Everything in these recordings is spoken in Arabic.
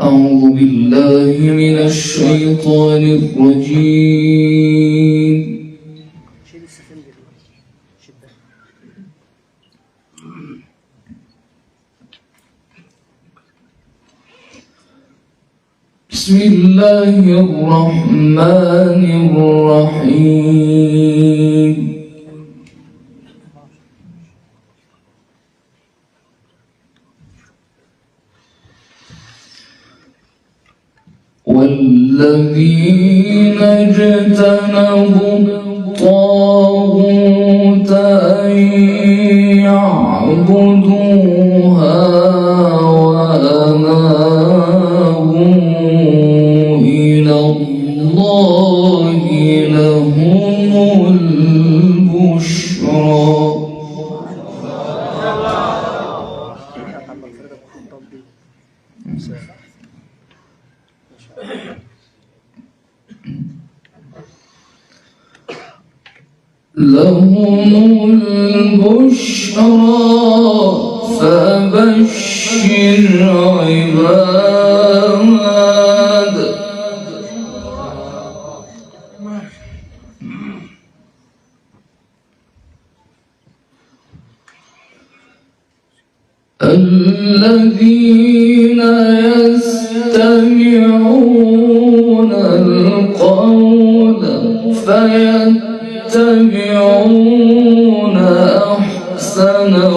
أعوذ بالله من الشيطان الرجيم. بسم الله الرحمن الرحيم. والذين اجتنبوا الطاغوت أن يعبدوها وأنابوا إلى الله لهم البشرى. لهم البشرى فبشر عباد. الذين يستمعون القول فيتبعون أحسنه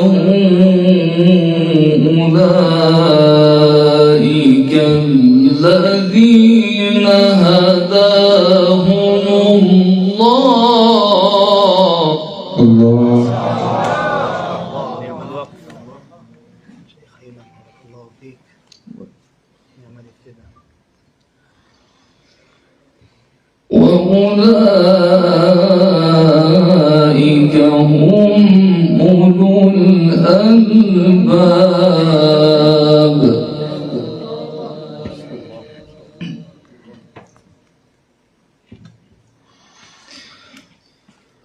أولئك الذين هداهم الله. وأولئك هم أولو الألباب.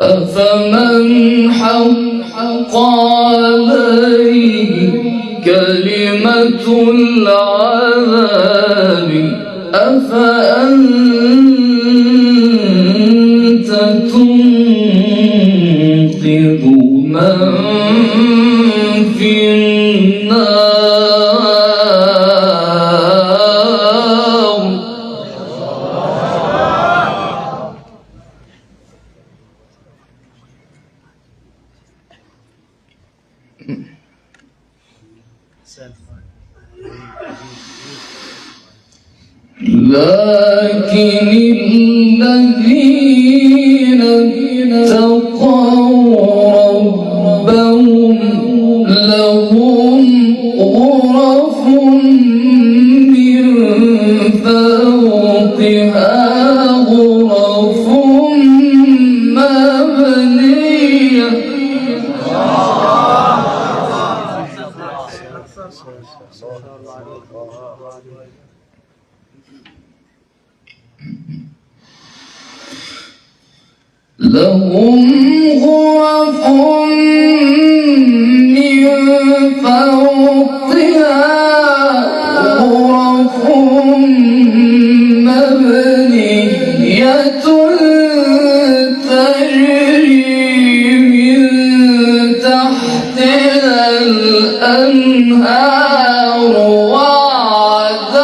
أفمن حق عليه كلمة العذاب أفأنت تنقذ من في النار. لكن الذين اتقوا ربهم لهم غرف من فوقها غرف مبنية. لهم غرف من فوقها غرف مبنية تجري من تحتها الأنهار. وعد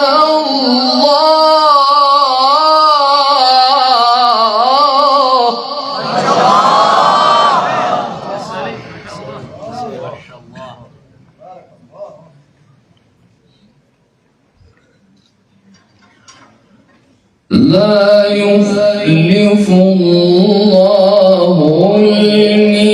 لا يخلف الله الميعاد.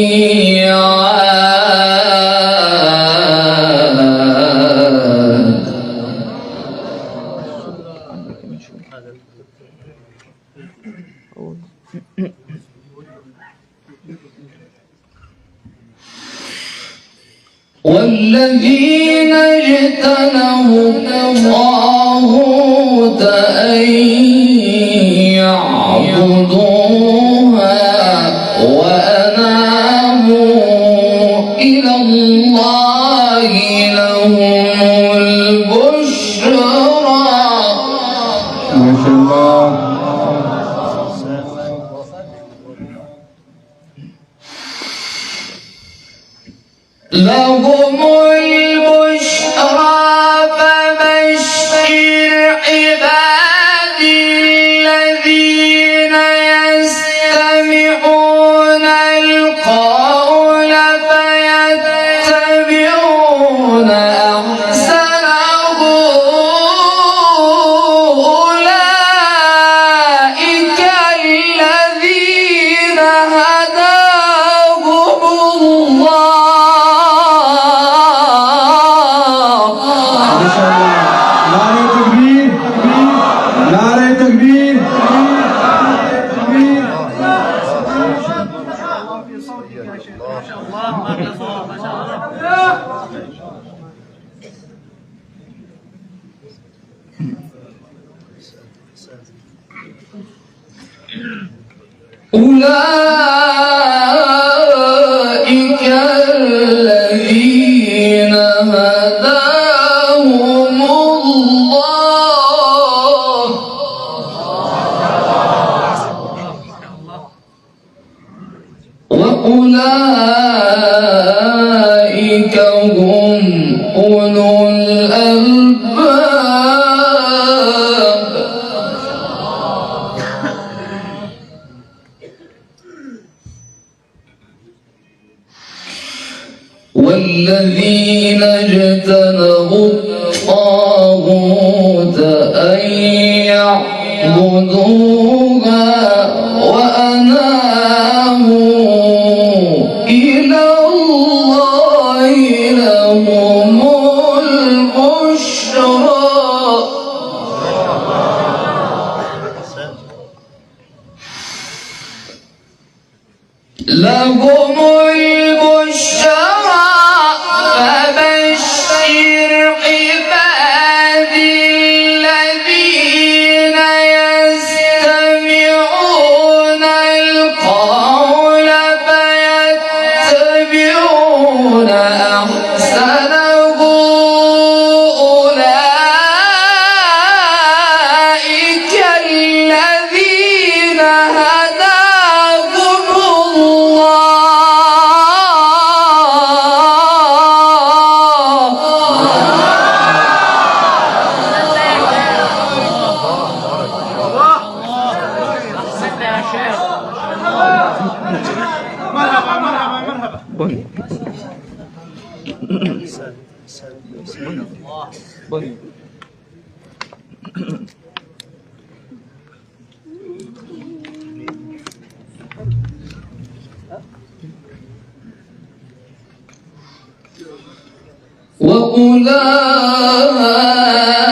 والذين اجتنبوا الطاغوت أن يعبدوها وأنابوا إلى الله لهم البشرى شاء الله. لهم البشرى فبشر عبادي الذين يستمعون القول فيتبعون أحسنه أولئك الذين هداهم الله. أولئك الذين هداهم الله وأولئك هم أولو الألباب. والذين اجتنبوا الطاغوت أن يعبدوها وأنابوا إلى الله لهم البشرى. لهم البشرى فبشر عبادي الذين يستمعون القول فيتبعون أحسنه أولئك الذين هداهم الله.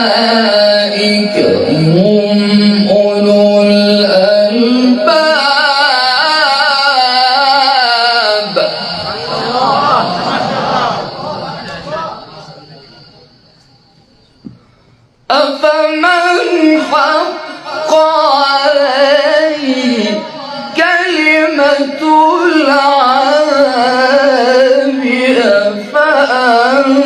وأولئك هم أولو الألباب. أفمن حق عليه كلمة العذاب أفأنت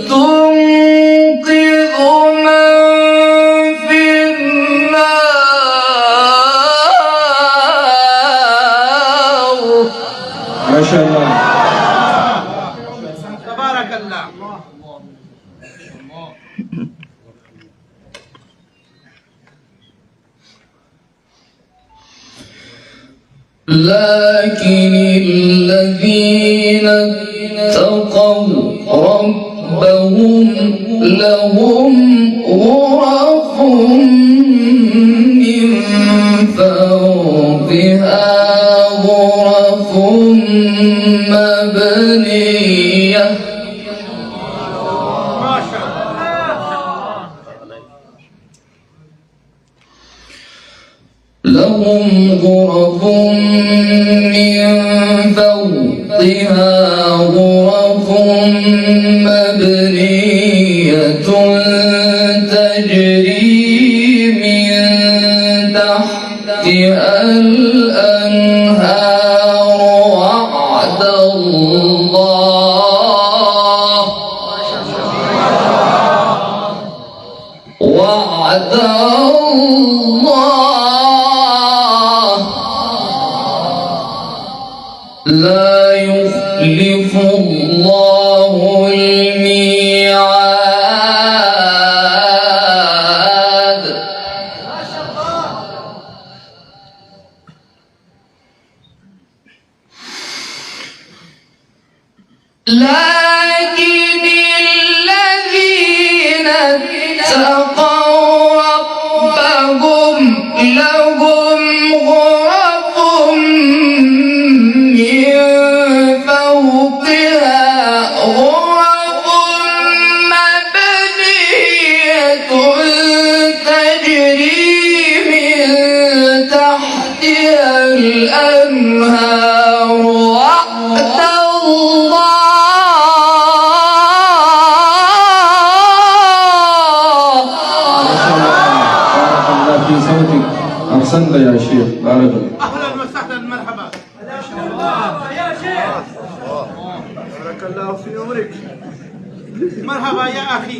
تنقذ من في النار. ما شاء الله. تبارك الله. لكن الذين اتقوا ربهم لهم غرف من فوقها غرف مبنية. ما شاء الله. لهم غرف من فوقها غرف مبنية تجري من تحتها الأنهار وعد الله وعد الله لا يخلف الله الميعاد. لكن الذين اتقوا ربهم لهم غرف من فوقها غرف مبنية تجري من تحتها الأنهار وعد أحسنت يا شيخ، بارك الله. اهلا وسهلا مرحبا. ما شاء الله يا شيخ. بارك الله في عمرك. مرحبا يا اخي.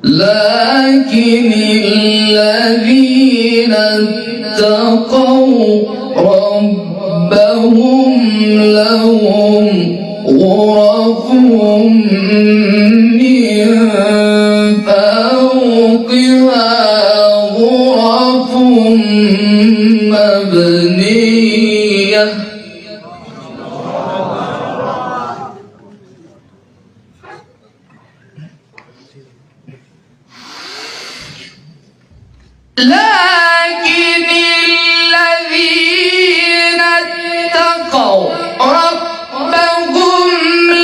لكن الذين اتقوا ربهم لهم غرف من فوقها غرف مبنية لكن الذين اتقوا ربهم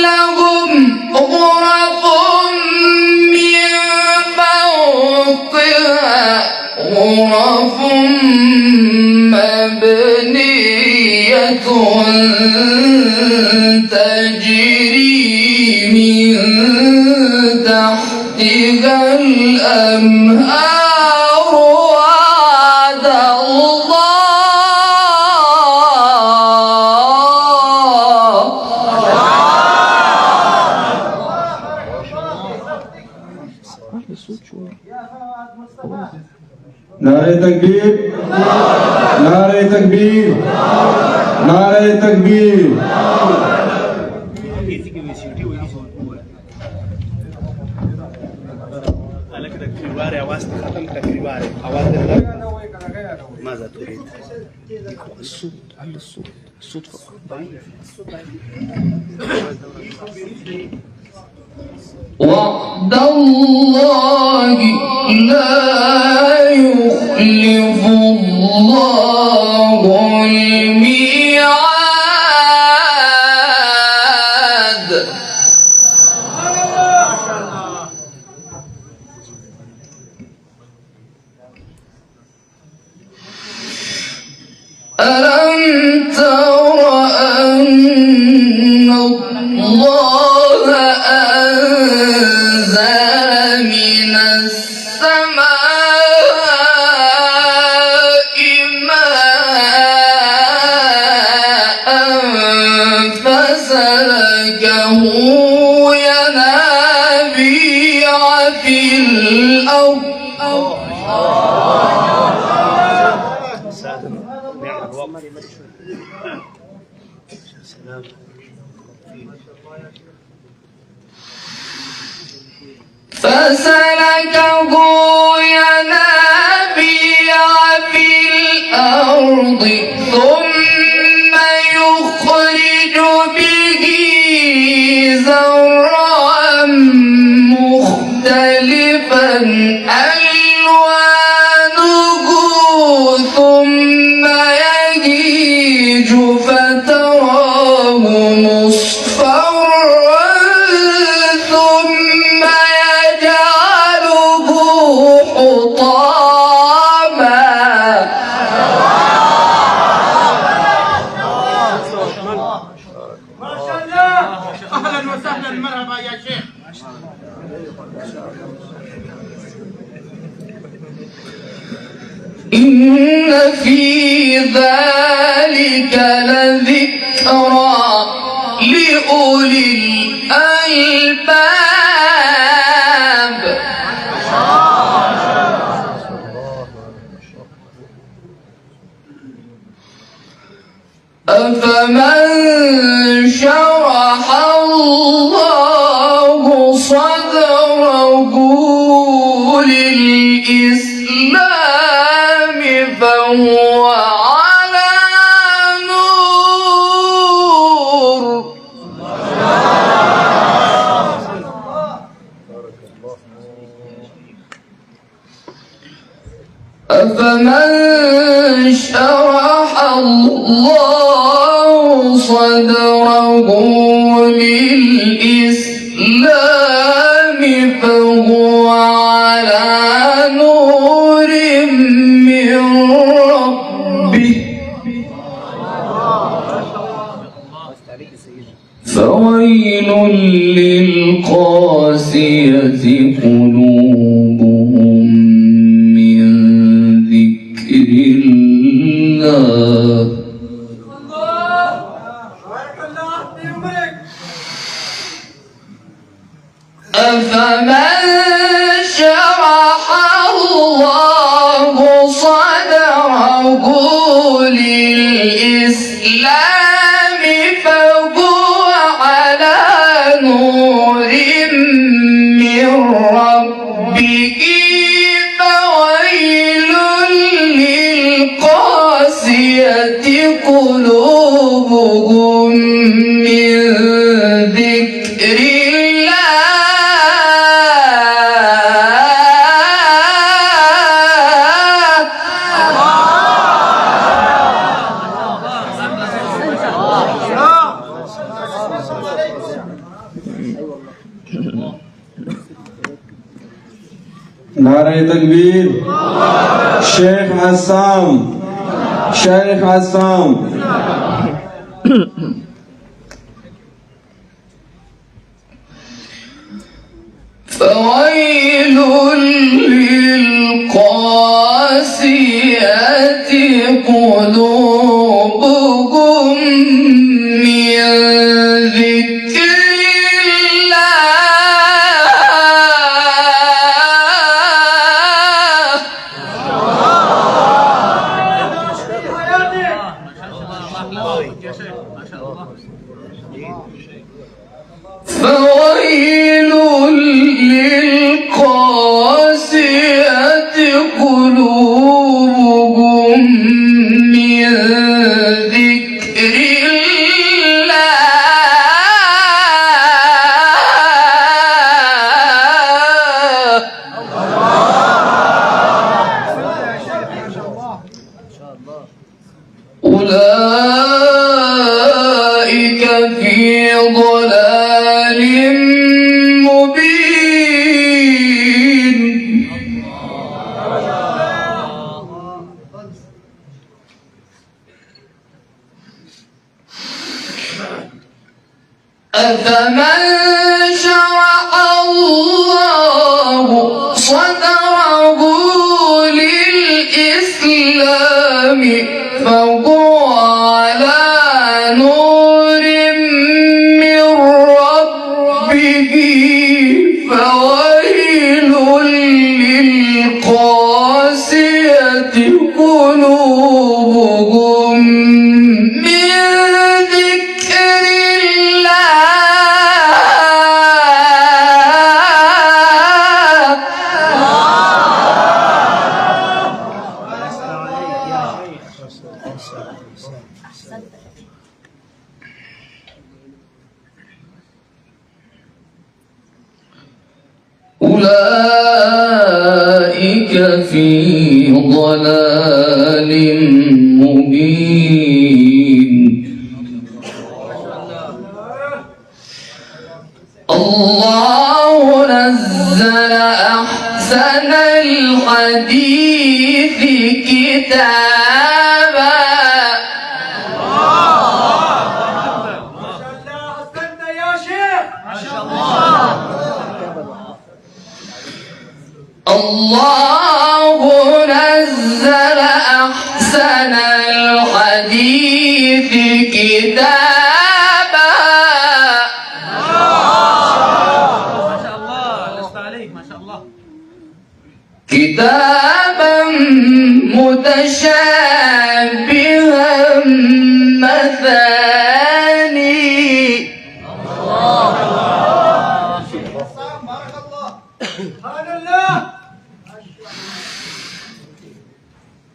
لهم غرف من فوقها غرف مبنية تجري من تحتها الأنهار नारे तकबीर, नारे तकबीर, नारे तकबीर। ماذا تريد؟ الصوت، على الصوت، الصوت فقط ضعيف. وعد الله لا يخلف الله الميعاد. ألم تر أن الله أنزل من السماء ماء فسلكه ينابيع في الأرض فسلكه ينابيع في الأرض ثم يخرج به زرعا مختلفا ألوانه ثم يهيج فتراه مصفرا ثم يجعله حطاما إن في ذلك لذكرى لأولي الألباب. أفمن شرح الله صدره للإسلام فهو على نور. أفمن شرح الله صدره للإسلام فهو على نور من ربه فويل للقاسية قلوبهم من ذكر الله. أفمن شرح الله صدره للإسلام فهو على نور من ربه فويل للقاسية قلوبهم من ذكر नारे तकबीर। शेख हस्साम, शेख हस्साम। فويل للقاسية قلوبهم من ذكر فويل للقاسية قلوبهم من ذكر أولئك في ضلال مبين. أفمن شرح الله صدره للإسلام فهو على نور من ربه فويل للقاسية قلوبهم من ذكر أولئك في ضلال مبين. الله نزل أحسن الحديث كتابا الله نزل أحسن الحديث كتابا كتابا متشابها مثاني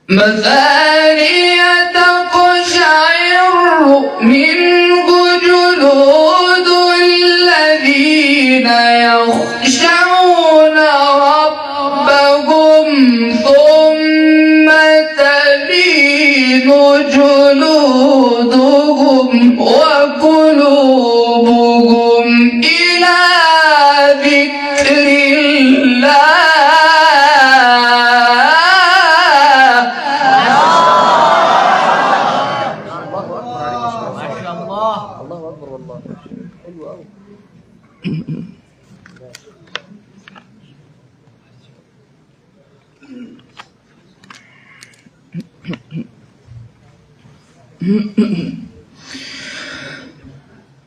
مثانية تقشعر منه جلود الذين يخشون ربهم ثم تلين جلودهم وقلوبهم إلى ذكر الله. الله اكبر والله حلو قوي.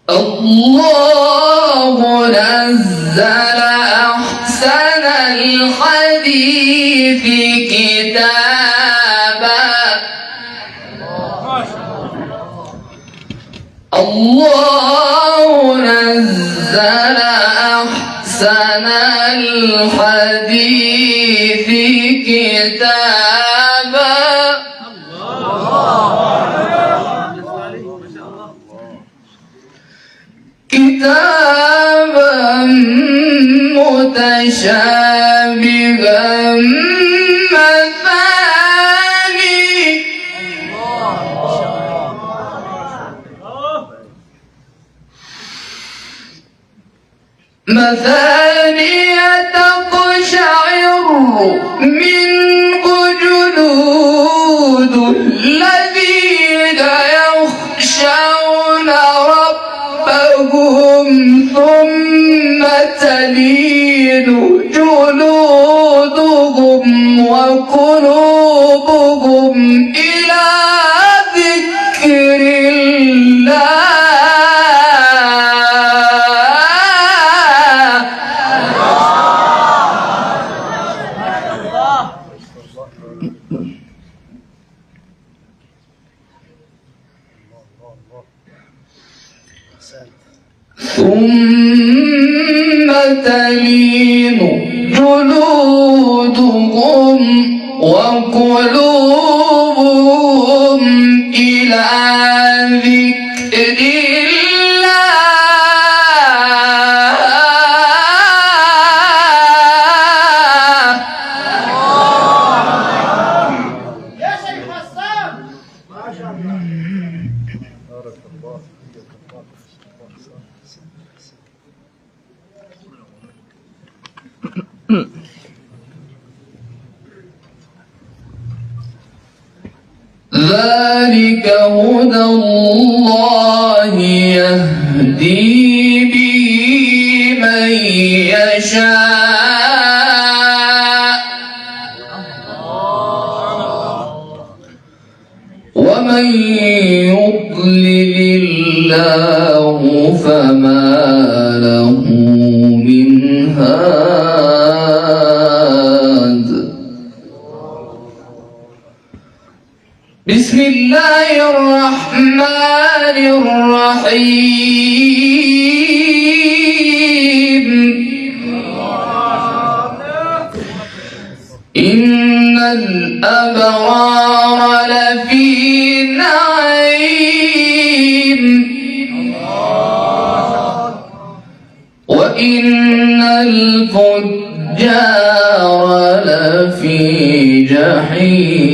الله نزل أحسن الحديث كتابا الله نزل أحسن الحديث كتابا كتابا متشابها مثاني مثانية تقشعر منه جلود الذين يخشون ربهم ثم تلين جلودهم وقلوبهم إلى ذكر الله. ثم تلين جلودهم وقلوبهم إلى ذكر الله. يا شيخ حسان ما شاء الله. ذلك هدى الله يهدي به من يشاء ومن يضلل الله فما له من هاد. بسم الله الرحمن الرحيم. إن الأبرار لفي نعيم وإن الفجار لفي جحيم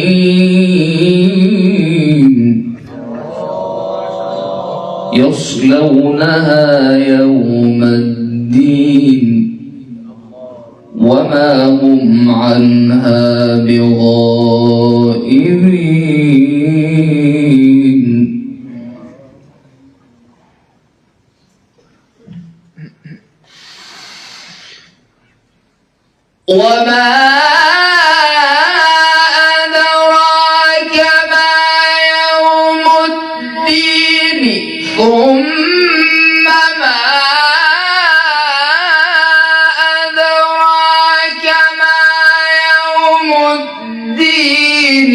يصلونها يوم الدين وما هم عنها بغائبين. وما أدراك ما يوم الدين ثم ما أدراك ما يوم الدين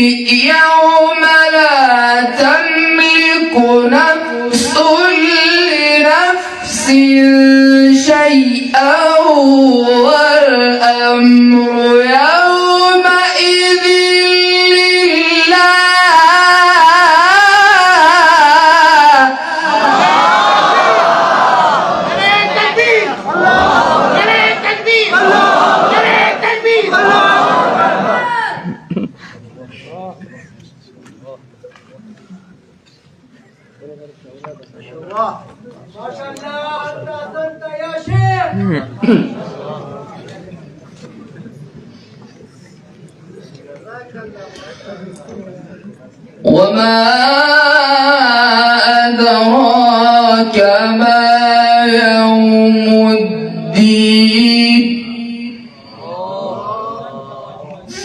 يوم لا تملك نفس لنفس شيئا والأمر يومئذ لله. ما شاء الله أنت أحسنت يا شيخ. وما أدراك ما يوم الدين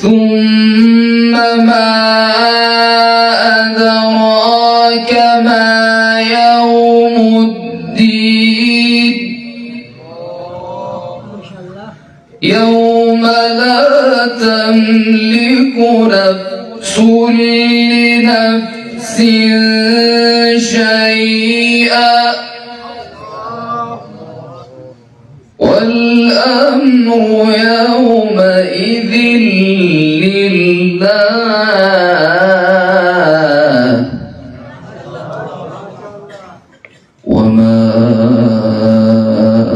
ثم ما أدراك ما يوم الدين يوم لا تملك نفس لنفس شيئا والأمر يومئذ لله. وما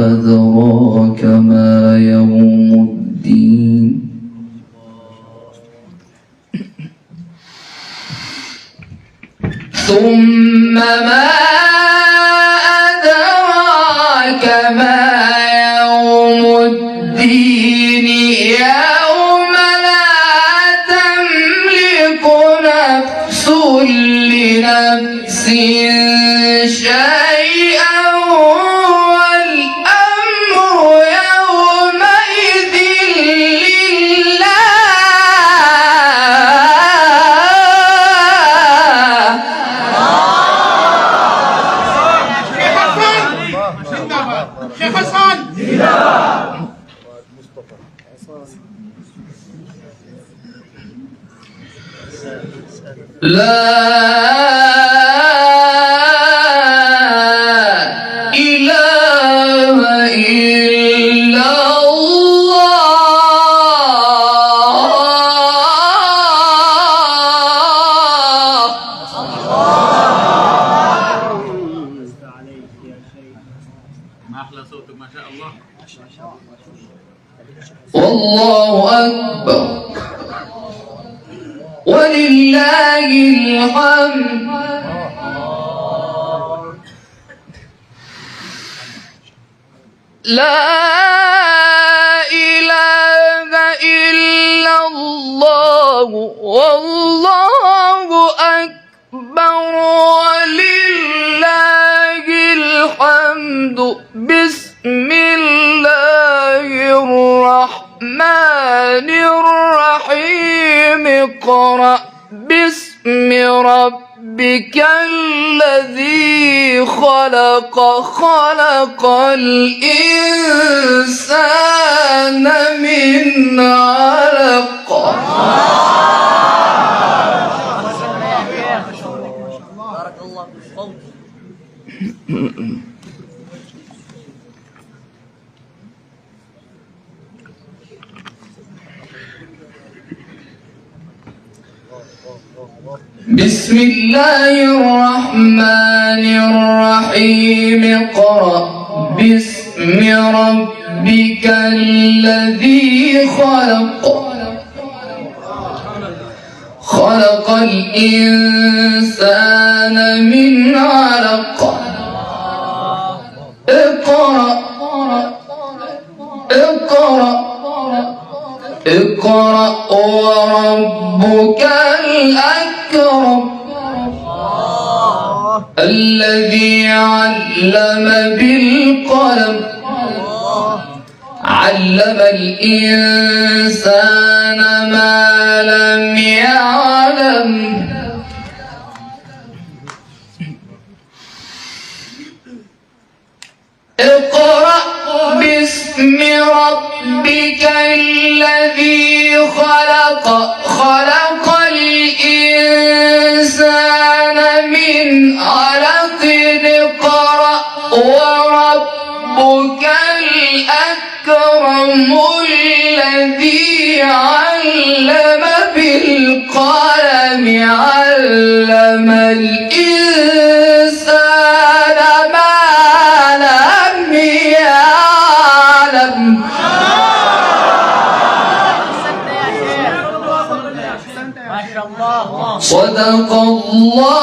أدراك ما يوم الدين ثم ما أدراك ما يوم الدين يوم لا تملك نفس لنفس شيئا والأمر يومئذ لله. شيخ حسن لا إله إلا ما أحلى صوتك ما شاء الله. والله أكبر ولله الحمد. لا إله إلا الله والله أكبر ولله الحمد. بسم الله الرحمن الرحيم. اقرأ باسم ربك الذي خلق خلق الإنسان من علق. بارك الله في الصوت. بسم الله الرحمن الرحيم. اقرأ باسم ربك الذي خلق خلق الإنسان من علق. اقرأ اقرأ اقرأ وربك الأكرم الذي علم بالقلم علم الإنسان ما لم يعلم اقرأ باسم ربك الذي خلق خلق الإنسان من علق اقرأ وربك الأكرم الذي علم بالقلم علم الإنسان ما لم يعلم ما شاء الله. صدق الله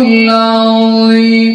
العظيم.